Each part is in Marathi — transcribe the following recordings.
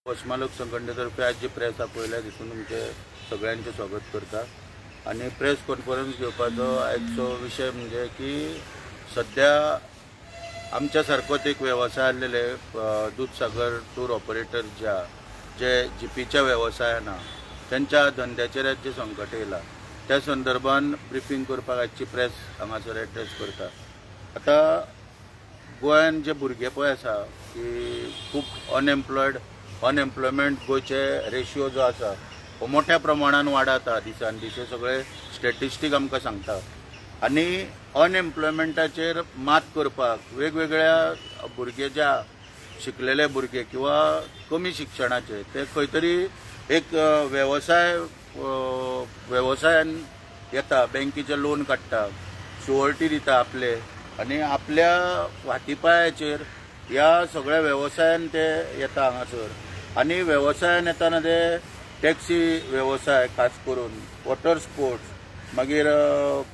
पश्चिमा लोक संघटनेतर्फे आज जी प्रेस आपयल्या तितून तुमचे सगळ्यांचे स्वागत करता आणि प्रेस कॉन्फरन्स घेवपाचो आयचो विषय म्हणजे की सध्या आमच्या सारकोच एक व्यवसाय आसलेले दूधसागर टूर ऑपरेटर जे जीपीच्या व्यवसायान त्यांच्या धंद्याचेर आज जे संकट येयला त्या संदर्भात ब्रिफींग करपाक आजची प्रेस हांगासर एड्रेस करता। आता गोंयान जे भुरगे पळय आसा की खूब अनएम्प्लॉयमेंट गोयचे रेशियो जो आसा हो मोठ्या प्रमाणात वाडता दिसान दीस सगळे स्टॅटिस्टीक आमकां सांगता। आनी अनएम्प्लॉयमेंटाचेर मात करपाक वेगवेगळ्या भुरगे ज्या शिकलेले भुरगे किंवा कमी शिक्षणाचे ते खंय तरी एक व्यवसायान येता, बँकेचे लोन काडटा, शुअरिटी दिता आपले आनी आपल्या हातीपायाचेर ह्या सगळ्या व्यवसायान ते येता हांगासर। आनी व्यवसायान येताना ते टॅक्सी व्यवसाय खास करून वॉटर स्पोर्ट्स, मागीर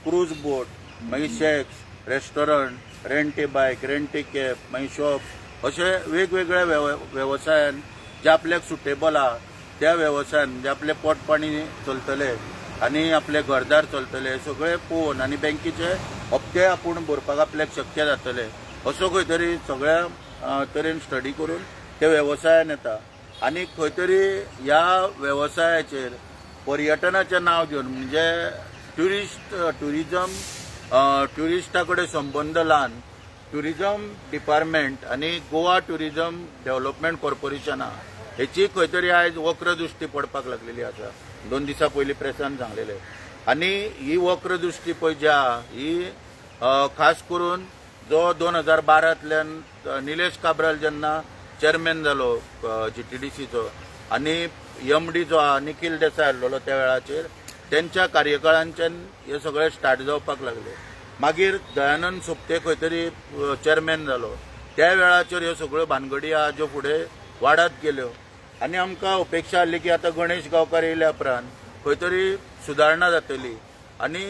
क्रूज बोट, मागीर शॅक्स, रेस्टॉरंट, रेंट ए बायक, रेंट ए कॅब, मागीर शॉप अशे वेगवेगळ्या व्यवसायान जे आपल्याक सुटेबल आहा त्या व्यवसायान जे आपले पोटपाणी चलतले आनी आपले घरदार चलतले सगळे पळोवन आनी बँकेचे हप्ते आपूण भरपाक आपल्याक शक्य जातले असो खंय तरी सगळ्या तरेन स्टडी करून ते व्यवसायान येता। आनी खंय तरी ह्या व्यवसायाचेर पर्यटनाचें नांव घेवन म्हणजे ट्युरिस्टा कडेन संबंध लावन ट्युरिजम डिपार्टमेंट आनी गोवा ट्युरिजम डेव्हलपमेंट कॉर्पोरेशना हेची खंय तरी आयज वक्रदृश्टी पडपाक लागलेली आसा। 2 दिसां पयलीं प्रेसान सांगलेले। आनी ही वक्रदृश्टी पळय जी आहा ही खास करून जो 2012तल्यान निलेश काब्राल जेन्ना चेअरमॅन जालो GTDCचो आनी MD जो आहा निखील देसाय आसलेलो त्या वेळाचेर त्यांच्या कार्यकाळांच्यान हे सगळे स्टार्ट जावपाक लागले। मागीर दयानंद सोपते खंय तरी चेअरमॅन जालो त्या वेळाचेर ह्यो सगळ्यो भानगडी आहा ज्यो फुडें वाडत गेल्यो आनी आमकां अपेक्षा आसली की आतां गणेश गांवकार येयल्या उपरांत खंय तरी सुदारणा जातली आनी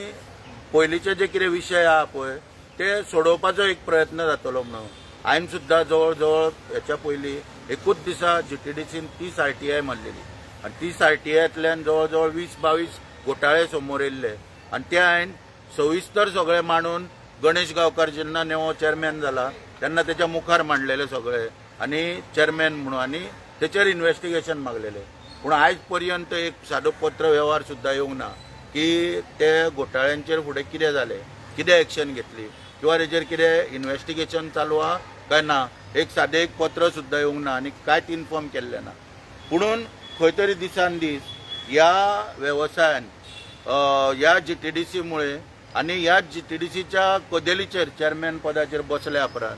पयलींचे जे कितें विशय आहा पळय ते सोडोवपाचो एक प्रयत्न जातलो म्हणून हांवें सुद्दां जवळ जवळ हेच्या पयलीं एकूच दिसा GTDCन 30 RTI मारलेली आनी 30 RTIतल्यान जवळ जवळ 20-22 घोटाळे समोर येयल्ले आनी ते हांवें सविस्तर सगळे मांडून गणेश गांवकार जेन्ना नवो चेअरमॅन जाला तेन्ना तेच्या मुखार मांडलेले सगळे आनी चेअरमॅन म्हणून आनी तेचेर इन्व्हेस्टिगेशन मागलेले। पूण आयज पर्यंत एक सादो पत्र व्यवहार सुद्दां येवंक ना की ते घोटाळ्यांचेर फुडें कितें जालें, कितें एक्शन घेतली किंवा तेचेर कितें इन्व्हेस्टिगेशन चालू आहा काय ना, एक सादें एक पत्र सुद्दां येवंक ना आनी कांयच इन्फॉर्म केल्लें ना। पुणून खंय तरी दिसान दीस ह्या व्यवसायान ह्या GTDC मुळे आनी ह्या GTDCच्या कदेलीचेर चेअरमॅन पदाचेर बसल्या उपरांत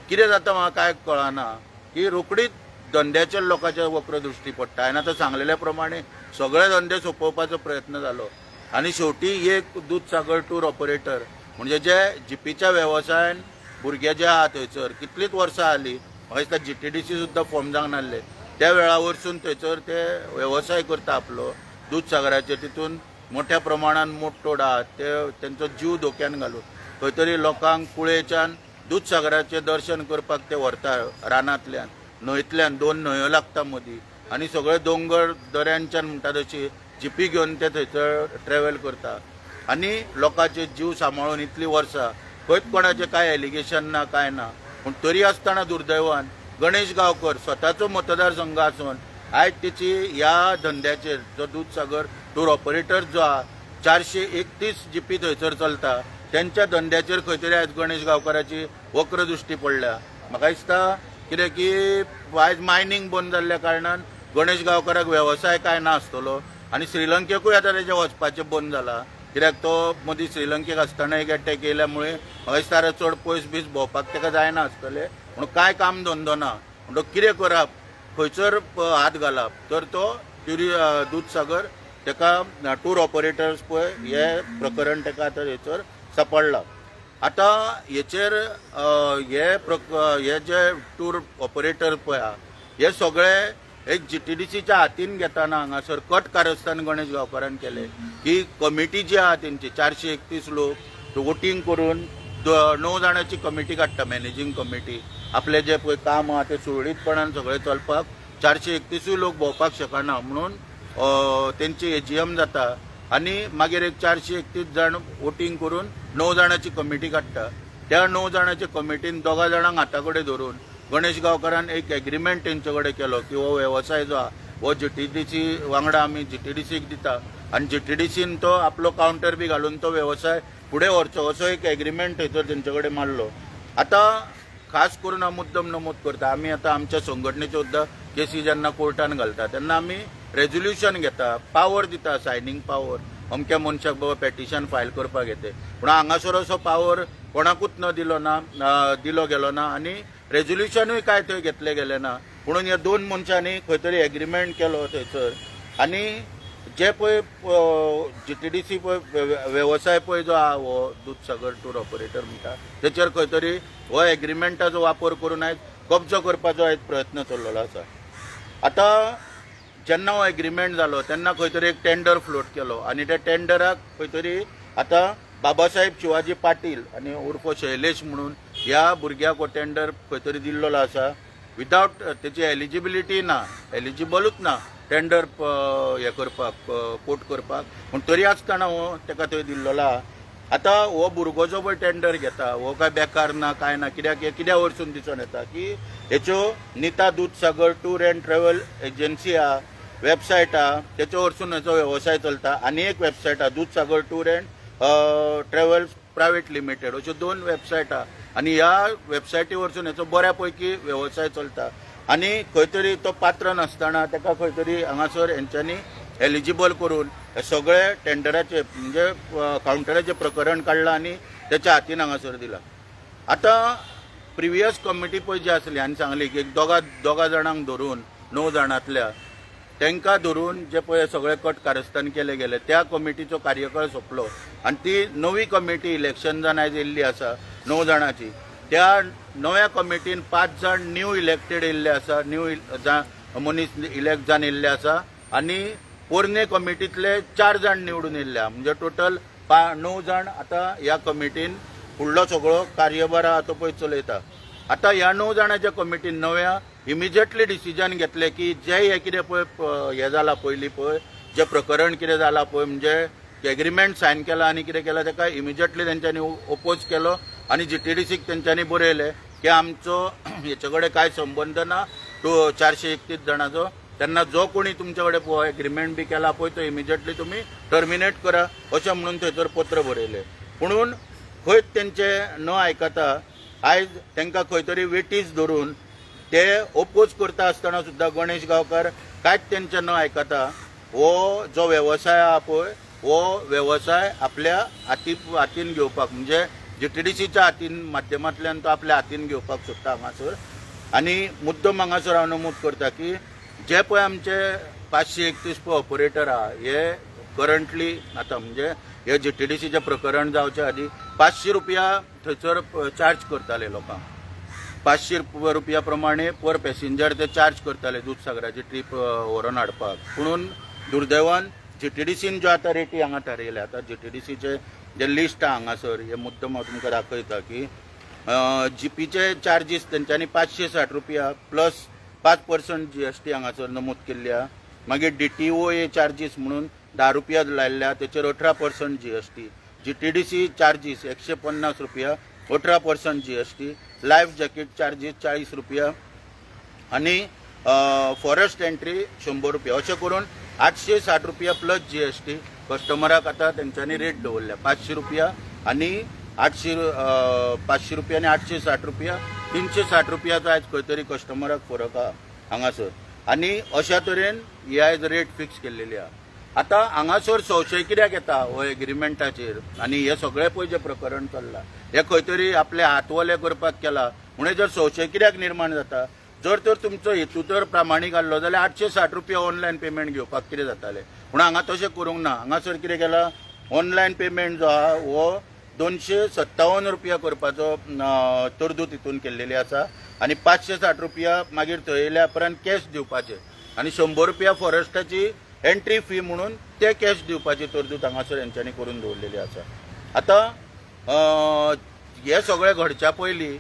कितें जाता म्हाका कांय कळना की रोखडीच धंद्याचेर लोकांच्या वक्रदृश्टी पडटा। हांवें आतां सांगलेल्या प्रमाणे सगळे धंदे सोंपोवपाचो प्रयत्न जालो आनी शेवटी एक दूधसागर टूर ऑपरेटर म्हणजे जे जीपीच्या व्यवसायान भुरगे जे आहा थंयसर कितलींच वर्सां जालीं म्हाका दिसता GTDC सुद्दां फॉर्म जावंक नासले त्या वेळा वरसून थंयसर ते व्यवसाय करता आपलो दूधसागराचेर। तितून मोठ्या प्रमाणात मोडतोड आहा ते तेंचो जीव धोक्यान घालून खंय तरी लोकांक कुळेच्यान दूधसागराचें दर्शन करपाक ते व्हरता रानांतल्यान, न्हंयतल्यान 2 न्हंयो लागता मदीं आनी सगळे दोंगर दऱ्यांच्यान म्हणटा तशी जिपी घेवन ते थंयसर ट्रॅव्हल करता आनी लोकांचे जीव सांबाळून इतलीं वर्सां खंयच कोणाचें कांय एलिगेशन ना काय ना। पूण तरी आसतना दुर्दैवान गणेश गांवकर स्वताचो मतदारसंघ आसून आयज तेची ह्या धंद्याचेर जो दूधसागर टूर ऑपरेटर जो आहा 431 जीपी थंयसर चलता त्यांच्या धंद्याचेर खंय तरी आयज गणेश गांवकाराची वक्रदृश्टी पडल्या। म्हाका दिसता कित्याक की आयज मायनींग बंद जाल्ल्या कारणान गणेश गांवकाराक व्यवसाय काय नासतलो आनी श्रीलंकेकूय आतां तेजें वचपाचें बंद जाला कित्याक तो मदीं श्रीलंकेक आसतना एक एटॅक येयल्यामुळे म्हाका दिसता चड पयस बीस भोंवपाक ताका जायना आसतलें म्हणून कांय काम धंदो ना म्हणून कितें करप खंयसर हात घालप तर तो दूधसागर ताका टूर ऑपरेटर्स पळय हे प्रकरण ताका आतां थंयसर सापडला। आतां हेचेर हे जे टूर ऑपरेटर पळय आहा हे सगळे एक GTDCच्या हातीन घेताना हांगासर कट कारस्थान गणेश गांवकारान केले की कमिटी जी आहा तेंची 431 लोक वोटींग करून 9 जाणांची कमिटी काडटा मॅनेजिंग कमिटी आपले जे पळय काम आहा ते सुरळीतपणान सगळे चलपाक 431 लोक भोंवपाक शकना म्हणून तेंची AGM जाता आनी मागीर एक 431 जाण वोटींग करून 9 जाणांची कमिटी काडटा. त्या 9 जाणांच्या कमिटीन 2 जाणांक हाता कडेन धरून गणेश गांवकारान एक एग्रीमेंट तेंचे कडेन केलो की हो वेवसाय जो आहा हो GTDC वांगडा आमी GTDCक दिता आनी GTDCन तो आपलो कावंटर बी घालून तो वेवसाय फुडें व्हरचो असो एक एग्रीमेंट थंयसर तेंचे कडेन मारलो. आतां खास करून हांव मुद्दम नमूद करता, आमी आतां आमच्या संघटनेच्यो सुद्दां केसी जेन्ना कोर्टान घालता तेन्ना आमी रेजोल्युशन घेता, पावर दिता, सायनींग पावर अमक्या मनशाक बाबा पेटिशन फायल करपाक येते, पूण हांगासर असो पावर कोणाकूच दिलो गेलो ना आनी रेजोल्युशनूय काय थंय घेतले गेले ना. म्हणून ह्या 2 मनशांनी खंय तरी एग्रीमेंट केलो थंयसर आनी जे पळय GTDC पळय वेवसाय पळय जो आहा हो दूधसागर टूर ऑपरेटर म्हणटा तेचेर खंय तरी हो एग्रीमेंटाचो वापर करून आयज कब्जो करपाचो आयज प्रयत्न चल्लेलो आसा. आतां जेन्ना हो एग्रीमेंट जालो तेन्ना खंय तरी एक टेंडर फ्लोट केलो आनी त्या टेंडराक खंय तरी आतां बाबासाहेब शिवाजी पाटील आनी उर्फ शैलेश म्हणून ह्या भुरग्याक हो टेंडर खंय तरी दिल्लो आसा. विदावट तेची एलिजिबिलिटी ना, एलिजिबलूच ना टेंडर हे करपाक कोट करपाक, पूण तरी आसतना हो ताका थंय दिल्लो आहा. आतां हो भुरगो जो पळय टेंडर घेता हो काय बेकार ना काय ना, कित्याक वरसून दिसून येता की हेच्यो Nita Dudhsagar tour and travel agency आहा, वेबसायट आहा, तेच्या वरसून हेचो वेवसाय चलता. आनी एक वेबसायट आहा Dudhsagar tour end travels private limited, अश्यो 2 वेबसायट आहा आनी ह्या वेबसायटी वरसून हेचो बऱ्या पैकी वेवसाय चलता. आनी खंय तरी तो पात्र नासतना ताका खंय तरी हांगासर हेंच्यांनी एलिजिबल करून हे सगळे टेंडराचे म्हणजे कावंटराचें प्रकरण काडलां आनी तेच्या हातीन हांगासर दिलां. आतां प्रिवियस कमिटी पळय जी आसली हांवें सांगली की एक दोगा जाणांक धरून 9 जाणांतल्या तांकां धरून जे पळय सगळे कट कारस्थान केले गेले त्या कमिटीचो कार्यकाळ सोंपलो आनी ती नवी कमिटी इलेक्शन जावन आयज येयल्ली आसा 9 जाणांची. त्या नव्या कमिटीन 5 जाण न्यू इलेक्टेड येयल्ले आसा, मनीस इलेक्ट जावन येयल्ले आसा आनी पोरणे कमिटींतले 4 जाण निवडून येयल्ले, म्हणजे टोटल 9 जाण आतां ह्या कमिटीन फुडलो सगळो कार्यभार आहा तो पळय चलयता. आतां ह्या 9 जाणांच्या कमिटीन नव्या इमिजिएटली डिसिजन घेतले की जे हे कितें पळय हे जाला पयलीं पळय जे प्रकरण कितें जाला पळय म्हणजे एग्रीमेंट सायन केला आनी कितें केलां ताका इमिजिएटली तेंच्यांनी ओपोज केलो आनी GTDCक तेंच्यांनी बरयलें की आमचो हेचे कडेन कांय संबंद ना 431 जाणांचो. तेन्ना जो कोणी तुमचे कडेन एग्रीमेंट बी केला पळय तो इमिजिएटली तुमी टर्मिनेट करा अशें म्हणून थंयसर पत्र बरयलें. पुणून खंयच तेंचे न आयकता आयज तांकां खंय तरी वेटीस धरून ते ओपोज करता आसतना सुद्दां गणेश गांवकार कांयच तेंचे न आयकता हो जो वेवसाय आहा पळय हो वेवसाय आपल्या हातीन घेवपाक म्हणजे GTDCच्या हातीन माध्यमांतल्यान तो आपल्या हातीन घेवपाक सोदता हांगासर. आनी मुद्दम हांगासर हांव नमूद करता की जे पळय आमचे 531 पळय ऑपरेटर आहा हे करंटली आतां म्हणजे हे GTDCचें प्रकरण जावचे आदी 500 रुपया थंयसर चार्ज करताले लोकांक. 500 रुपया प्रमाणे पर पॅसेंजर ते चार्ज करताले दूधसागराची ट्रीप व्हरून हाडपाक. पुणून दुर्दैवान GTDCन ज्यो आतां रेटी हांगा थारयल्या, आतां GTDCचे जे लिस्ट आहा हांगासर हे मुद्दम हांव तुमकां दाखयता की जीपीचे चार्जीस तेंच्यांनी 560 रुपया प्लस 5% GST हांगासर नमूद केल्ली आहा. मागीर DTOA चार्जीस म्हणून 10 रुपया लायल्ल्या तेचेर 18% GST. GTDC चार्जीस 150 रुपया 18% GST. लायफ जॅकेट चार्जीस 40 रुपया आनी फॉरेस्ट एंट्री 100 रुपया अशें करून 860 रुपया प्लस GST कस्टमराक आतां तेंच्यांनी रेट दवरल्या 500 रुपया आनी 500 रुपया आनी 860 रुपया 360 रुपयाचो आयज खंय तरी कस्टमराक फरक आहा हांगासर. आनी अशा तरेन ही आयज रेट फिक्स केल्लेली आहा. आतां हांगासर संशय कित्याक येता हो एग्रीमेंटाचेर आनी हे सगळे पळय जे प्रकरण चल्लां हे खंय तरी आपले हातवले करपाक केला म्हणून जर संशय कित्याक निर्माण जाता, जर तर तुमचो हेतू तर प्रामाणीक आसलो जाल्यार 860 रुपया ऑनलायन पेमेंट घेवपाक कितें जातालें, पूण हांगा तशें करूंक ना. हांगासर कितें केलां ऑनलायन पेमेंट जो आहा हो 257 रुपया करपाचो तरतूद हितून केल्लेली आसा आनी 560 रुपया मागीर थंय येयल्या उपरांत कॅश दिवपाचे आनी 100 रुपया फॉरेस्टाची एंट्री फी म्हणून ते कॅश दिवपाची तरतूद हांगासर हेंच्यांनी करून दवरलेली आसा. आतां हे सगळें घडच्या पयलीं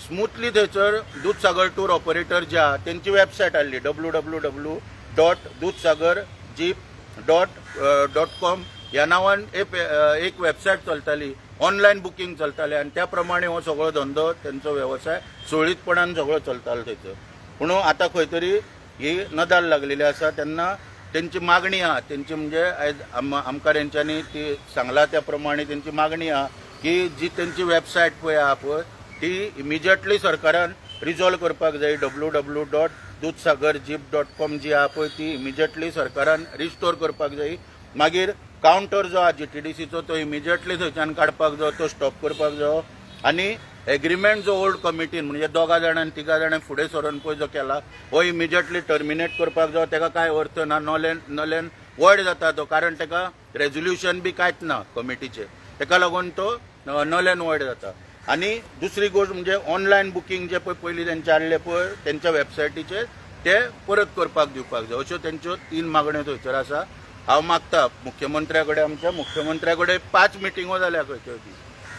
स्मूथली थंयसर दूधसागर टूर ऑपरेटर जे आहा तेंची वेबसायट आहली www.दूधसागरजीप.com ह्या नांवान एक वेबसायट चलताली, ऑनलायन बुकींग चलतालें आनी त्या प्रमाणे हो सगळो धंदो तेंचो वेवसाय सुरळीतपणान सगळो चलतालो थंयसर. पूण आतां खंय तरी ही नदाल लागलेली आसा तेन्ना तेंची मागणी आहा, तेंची म्हणजे आयज आमकां तेंच्यांनी ती सांगला त्या प्रमाणे तेंची मागणी आहा की जी तेंची वेबसायट पळय आहा पळय ती इमिजिएटली सरकारान रिजॉल्व करपाक जाय. www.दूधसागरजीप.com जी आहा पळय ती इमिजिएटली सरकारान रिस्टोर करपाक जाय. मागीर कावंटर जो आहा GTDCचो तो इमिजिएटली थंयच्यान काडपाक जाय, तो स्टॉप करपाक जाय. आनी एग्रीमेंट जो ओल्ड कमिटीन म्हणजे 2 जाणांनी 3 जाणांनी फुडें सरून पळय जो केला हो इमिजिएटली टर्मिनेट करपाक जाय. तेका कांय अर्थ ना, नॉलेन वॉयड जाता तो, कारण तेका रेझोल्युशन बी कांयच ना कमिटीचे, तेका लागून तो नॉलेन वॉयड जाता. आनी दुसरी गोष्ट म्हणजे ऑनलायन बुकींग जे पळय पयलीं तेंचे हाडले पळय तेंच्या वेबसायटीचेर ते परत करपाक दिवपाक जाय. अश्यो तेंच्यो 3 मागण्यो थंयसर आसा. हांव मागता मुख्यमंत्र्या कडेन, आमच्या मुख्यमंत्र्या कडेन 5 मिटिंगो जाल्या खंय तरी,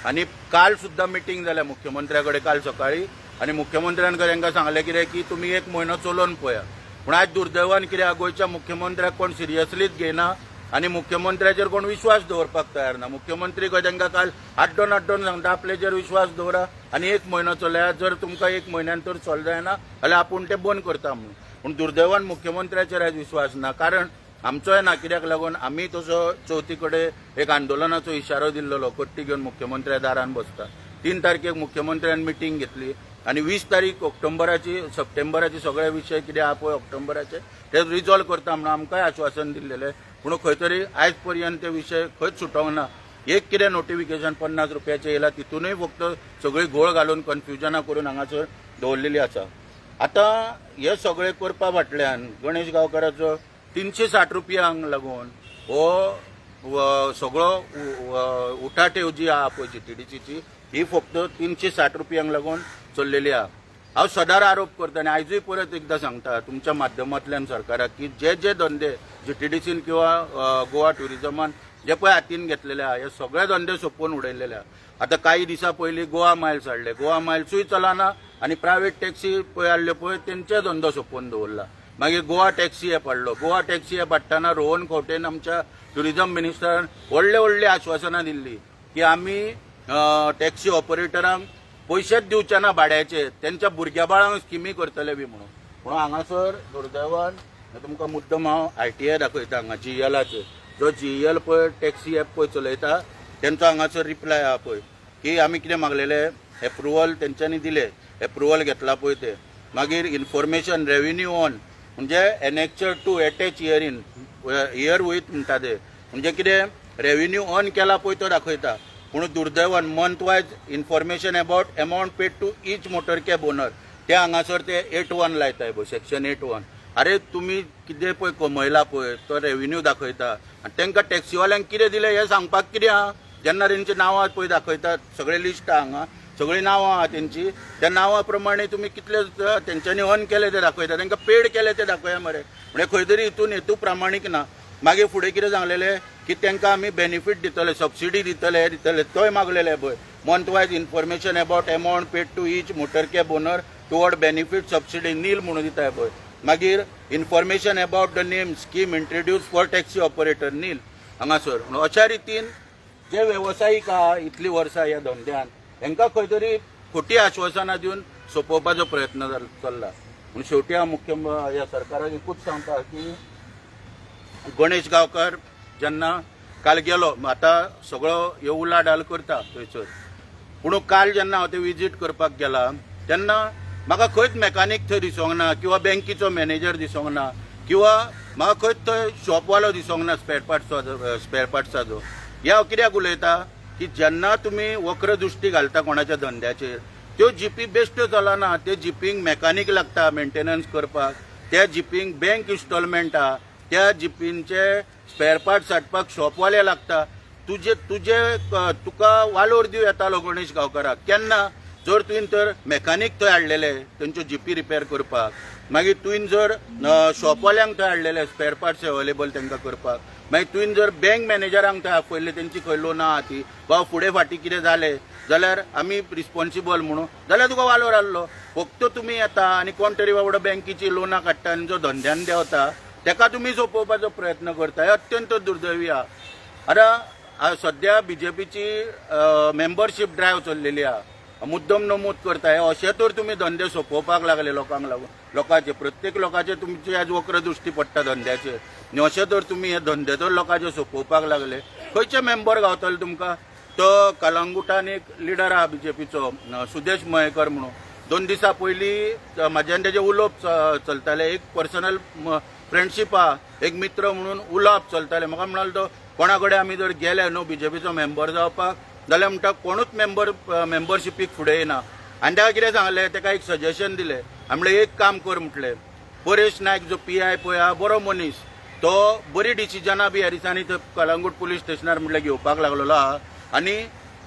आनी काल सुद्दां मिटींग जाल्या मुख्यमंत्र्या कडेन काल सकाळी. आनी मुख्यमंत्र्यान तांकां सांगलें कितें की तुमी 1 म्हयनो चलोवन पळया. पूण आयज दुर्दैवान कित्याक गोंयच्या मुख्यमंत्र्याक कोण सिरियसलीच घेयना आनी मुख्यमंत्र्याचेर कोण विश्वास दवरपाक तयार ना. मुख्यमंत्री खंय तांकां काल आड्डोन सांगता आपल्याचेर विश्वास दवरा आनी 1 म्हयनो चलया, जर तुमकां 1 म्हयन्यान तर चल जायना जाल्यार आपूण ते बंद करता म्हणून. पूण दुर्दैवान मुख्यमंत्र्याचेर आयज विश्वास ना, कारण आमचोय ना. कित्याक लागून आमी तसो चवथी कडेन एक आंदोलनाचो इशारो दिल्लो, कट्टी घेवन मुख्यमंत्र्या दारान बसता. 3 तारखेक मुख्यमंत्र्यान मिटींग घेतली आनी 20 तारीख सप्टेंबराची सगळे विशय कितें आहा पळय ऑक्टोबराचे ते रिजॉल्व करता म्हणून आमकांय आश्वासन दिल्लेलें. पूण खंय तरी आयज पर्यंत ते विशय खंयच सुटोंक ना. एक कितें नोटिफिकेशन 50 रुपयाचें येयला, तितूनय फक्त सगळी घोळ घालून कन्फ्युजना करून हांगासर दवरलेली आसा. आतां हे सगळें करपा फाटल्यान गणेश गांवकाराचो 360 रुपयांक लागून हो सगळो उठाठेव जी आहा पळय GTDCची ही फक्त 360 रुपयांक लागून चल्लेली आहा. हांव सदांच आरोप करता आनी आयजूय परत एकदां सांगता तुमच्या माध्यमांतल्यान सरकाराक की जे धंदे GTDCन किंवा गोवा ट्युरिजमान जे पळय हातीन घेतलेले आहा हे सगळे धंदे सोंपोवन उडयलेले आहा. आतां काही दिसा पयलीं गोवा मायल्स हाडले, गोवा मायल्सूय चलना आनी प्रायवेट टॅक्सी पळय हाडल्यो पळय तेंचे धंदो सोंपोवन दवरला. मागीर गोवा टॅक्सी ॲप हाडलो. गोवा टॅक्सी ॲप हाडटाना रोहन खंवटेन आमच्या ट्युरिजम मिनिस्टरान व्हडली आश्वासनां दिल्ली की आमी टॅक्सी ऑपरेटरांक पयशेच दिवचे ना भाड्याचे, तेंच्या भुरग्या बाळांक स्किमी करतले बी म्हणून. पूण हांगासर दुर्दैवान तुमकां मुद्दम हांव ITI दाखयता हांगा GELाचेर. जो GEL पळय टॅक्सी ॲप पळय चलयता तेंचो हांगासर रिप्लाय आहा पळय की आमी कितें मागलेले एप्रुवल तेंच्यांनी दिले, एप्रुवल घेतला पळय ते. मागीर इन्फॉर्मेशन रेव्हेन्यू ऑन म्हणजे annexure to attach year with म्हणटा ते, म्हणजे कितें रेव्हेन्यू ऑन केला पळय तो दाखयता. पूण दुर्दैवान month wise information about amount paid to each motor cab owner ते हांगासर ते 8.1 लायताय पळय, सेक्शन 8.1. अरे तुमी कितें पळय कमयला पळय तो रेव्हेन्यू दाखयता आनी तांकां टॅक्सीवाल्यांक कितें दिलें हें सांगपाक कितें आहा? जेन्ना तेंची नांवां पळय दाखयतात, सगळे लिस्ट आहा हांगा, सगळीं नांवां आहा तेंची, त्या नांवा प्रमाणे तुमी कितले तेंच्यांनी अर्न केले ते दाखयता, तांकां पेड केले ते दाखया मरे. म्हणजे खंय तरी हितून हेतू प्रामाणीक ना. मागीर फुडें कितें सांगलेलें की तांकां आमी बेनिफीट दितले, सबसिडी दितले, तोय मागलेले पळय. Month wise information about amount paid to each motor cab owner toward benefit subsidy नील म्हणून दिताय पळय. मागीर information about the name scheme introduce for taxi operator नील हांगासर. अशा रितीन जे वेवसायीक आहा इतलीं वर्सां ह्या धंद्यान तांकां खंय तरी खोटी आश्वासनां दिवन सोंपोवपाचो प्रयत्न चल्ला. पूण शेवटी हांव ह्या सरकाराक एकूच सांगता की गणेश गांवकार जेन्ना काल गेलो, आतां सगळो ह्यो उलाढाल करता थंयसर, पूण काल जेन्ना हांव ते विजीट करपाक गेला तेन्ना म्हाका खंयच मेकॅनीक थंय दिसोंक ना, किंवा बँकीचो मॅनेजर दिसोंक ना, किंवा म्हाका खंयच थंय शॉपवालो दिसोंक ना स्पेअर पार्ट्साचो. हे हांव कित्याक उलयता की जेन्ना तुमी वक्र दृश्टी घालता कोणाच्या धंद्याचेर, त्यो जीपी बेश्ट्यो चलना. ते जीपींक मेकॅनीक लागता मेंटेनन्स करपाक, त्या जीपींक बँक इन्स्टॉलमेंट आहा, त्या जीपींचे स्पेअर पार्ट्स हाडपाक शॉपवाले लागता. तुका वालोर दिव येतालो गणेश गांवकाराक केन्ना? जर तुवें तर मेकॅनीक थंय हाडलेले तेंच्यो जीपी रिपेर करपाक, मागीर तुवें जर शॉपवाल्यांक थंय हाडलेले स्पेअर पार्ट्स अवेलेबल तांकां करपाक, मागीर तुवें जर बँक मॅनेजरांक थंय आपयले तेंची खंय लोनां आहा ती वा फुडें फाटीं कितें जालें जाल्यार आमी रिस्पॉन्सिबल म्हणून जाल्यार तुका वालोर आहलो. फक्त तुमी येता आनी कोण तरी बाबडो बँकेची लोनां काडटा आनी जो धंद्यान देंवता तेका तुमी सोंपोवपाचो प्रयत्न करता. हें अत्यंत दुर्दैवी आहा. आतां सद्या बीजेपीची मेंबरशीप ड्रायव्ह चल्लेली आहा. मुद्दम नमूद करता हे अशें तर तुमी धंदे सोंपोवपाक लागले लोकांक लागून लोकांचे प्रत्येक लोकांचे तुमची आज वक्र दृश्टी पडटा धंद्याचेर आनी अशें तर तुमी हे धंदे तर लोकांचे सोंपोवपाक लागले. खंयचे मेंबर गावतले तुमकां? तो कलंगुटान एक लिडर आहा बीजेपीचो सुदेश मयेकर म्हणून 2 दिसां पयलीं म्हाज्यान तेजे उलोवप चलताले. एक पर्सनल फ्रेंडशीप आहा, एक मित्र म्हणून उलोवप चलताले. म्हाका म्हणालो तो कोणा कडेन आमी जर गेले न्हू बीजेपीचो मेंबर जावपाक जाल्यार म्हणटा कोणूच मेंबरशिपीक फुडें येना. आनी ताका कितें सांगलें, ताका एक सजेशन दिलें. हांवें म्हणलें एक काम कर म्हटलें, परेश नायक जो PI पळय आहा बरो मनीस, तो बरी डिसिजनां बी ह्या दिसांनी थंय कलंगूट पुलीस स्टेशनार म्हटल्यार घेवपाक लागलेलो आहा आनी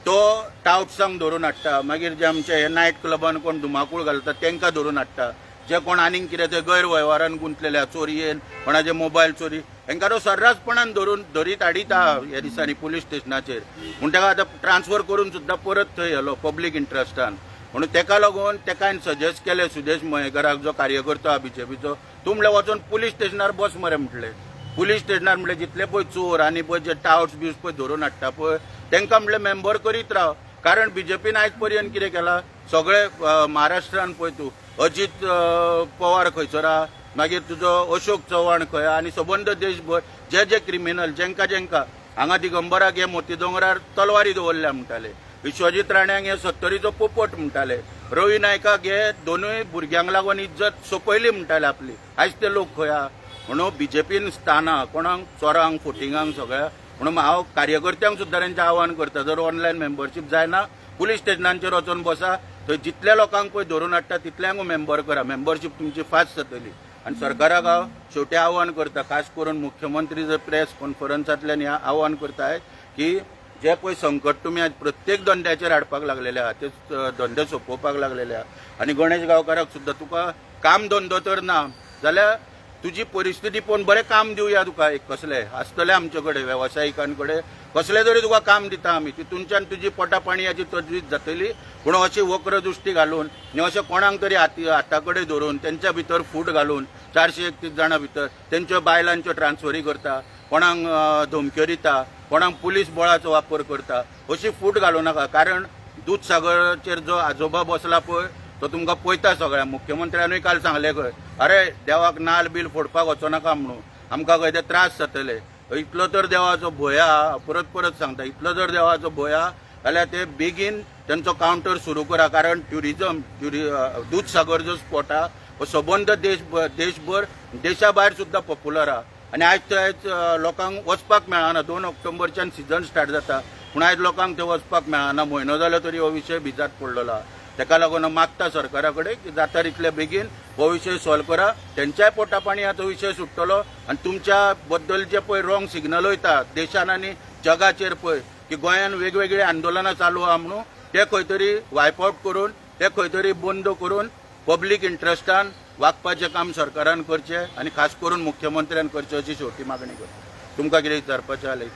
तो टाउट्सांक धरून हाडटा. मागीर जे आमचे हे नायट क्लबान कोण धुमाकूळ घालतात तांकां धरून हाडटा. जे कोण आनीक कितें ते गैरवेव्हारान गुंतलेल्या चोरयेन कोणाचे मोबायल चोरी हांकां तो सर्रासपणान धरीत हाडिता ह्या दिसांनी पुलीस स्टेशनाचेर. म्हूण ताका आतां ट्रान्सफर करून सुद्दां परत थंय येलो पब्लीक इंट्रस्टान. म्हणून ताका लागून ताका हांवें सजेस्ट केलें सुदेश मयेकराक जो कार्यकर्तो आहा बीजेपीचो, तूं म्हणलें वचून पुलीस स्टेशनार बस मरे म्हटलें. पुलीस स्टेशनार म्हणलें जितले पळय चोर आनी पळय जे टाउट्स बीस पळय धरून हाडटा पळय तांकां म्हणलें मेंबर करीत राव. कारण बीजेपीन आयज पर्यंत कितें केलां, सगळे महाराष्ट्रान पळय तूं अजित पवार खंयसर आहा, मागीर तुजो अशोक चव्हाण खंय आनी सबंद देशभर जे जे क्रिमिनल जेंका हांगा दिगंबराक हे मोती दोंगरार तलवारी दवरल्या म्हणटाले, विश्वजीत राण्याक हे 70रीचो पोपट म्हणटाले, रवी नायकाक हे दोनूय भुरग्यांक लागून इज्जत सोंपयली म्हणटाले आपली. आयज ते लोक खंय आहा? म्हणून बीजेपीन स्थाना कोणाक चोरांक फोटिंगांक सगळ्या. म्हणून हांव कार्यकर्त्यांक सुद्दां तांचें आवाहन करता, जर ऑनलायन मेंबरशीप जायना पुलीस स्टेशनांचेर वचून बसा, थंय जितल्या लोकांक पळय धरून हाडटा तितल्यांक मेंबर करा. मेंबरशीप तुमची फास्ट जातली. आनी सरकाराक हांव शेवटी आवाहन करता, खास करून मुख्यमंत्री जर प्रेस कॉन्फरन्सांतल्यान हें आवाहन करताय की जे पळय संकट तुमी आज प्रत्येक धंद्याचेर हाडपाक लागलेले आहा ते धंदे सोंपोवपाक लागलेले आहा. आनी गणेश गांवकाराक सुद्दां तुका काम धंदो तर ना जाल्यार तुजी परिस्थिती पळोवन बरें काम दिवया तुका. एक कसलें आसतलें आमचे कडेन वेवसायिकां कडेन कसलें तरी तुका काम दिता आमी, तितूनच्यान तुजी पोटा पाणयाची तजवीज जातली. पूण अशी वक्र दृश्टी घालून आनी अशें कोणाक तरी हाता कडेन धरून तेंच्या भितर फूट घालून 431 जाणां भितर तेंच्यो बायलांच्यो ट्रान्सफरी करता, कोणाक धमक्यो दिता, कोणाक पुलीस बळाचो वापर करता, अशी फूट घालूं नाका. कारण दूदसागराचेर जो आजोबा बसला पळय तो तुमकां पळयता सगळ्या. मुख्यमंत्र्यानूय काल सांगलें खंय, अरे देवाक नाल बील फोडपाक वचो नाका म्हणून, आमकां खंय ते त्रास जातले. इतलो तर देवाचो भंय आहा, परत सांगता, इतलो जर देवाचो भंय आहा जाल्यार ते बेगीन तांचो कावंटर सुरू करा. कारण दूदसागर जो स्पॉट आहा हो सबंद देशभर देशा भायर सुद्दां पॉप्युलर आहा. आनी आयज लोकांक वचपाक मेळना. 2 ऑक्टोबरच्यान सिजन स्टार्ट जाता पूण आयज लोकांक थंय वचपाक मेळना. म्हयनो जालो तरी हो विशय भिजात पडलेलो आहा. ताका लागून मागता सरकारा कडेन की जाता तितले बेगीन हो विशय सॉल्व करा. तेंच्याय पोटा पाणी तो विशय सुट्टलो आनी तुमच्या बद्दल जे पळय रॉंग सिग्नल वयता देशान आनी जगाचेर पळय की गोंयान वेगवेगळी आंदोलनां चालू आहा म्हणून ते खंय तरी वायप आउट करून ते खंय तरी बंद करून पब्लीक इंट्रस्टान वागपाचें काम सरकारान करचें आनी खास करून मुख्यमंत्र्यान करचें अशी शेवटी मागणी करता. तुमकां कितें विचारपाचें जाल्यार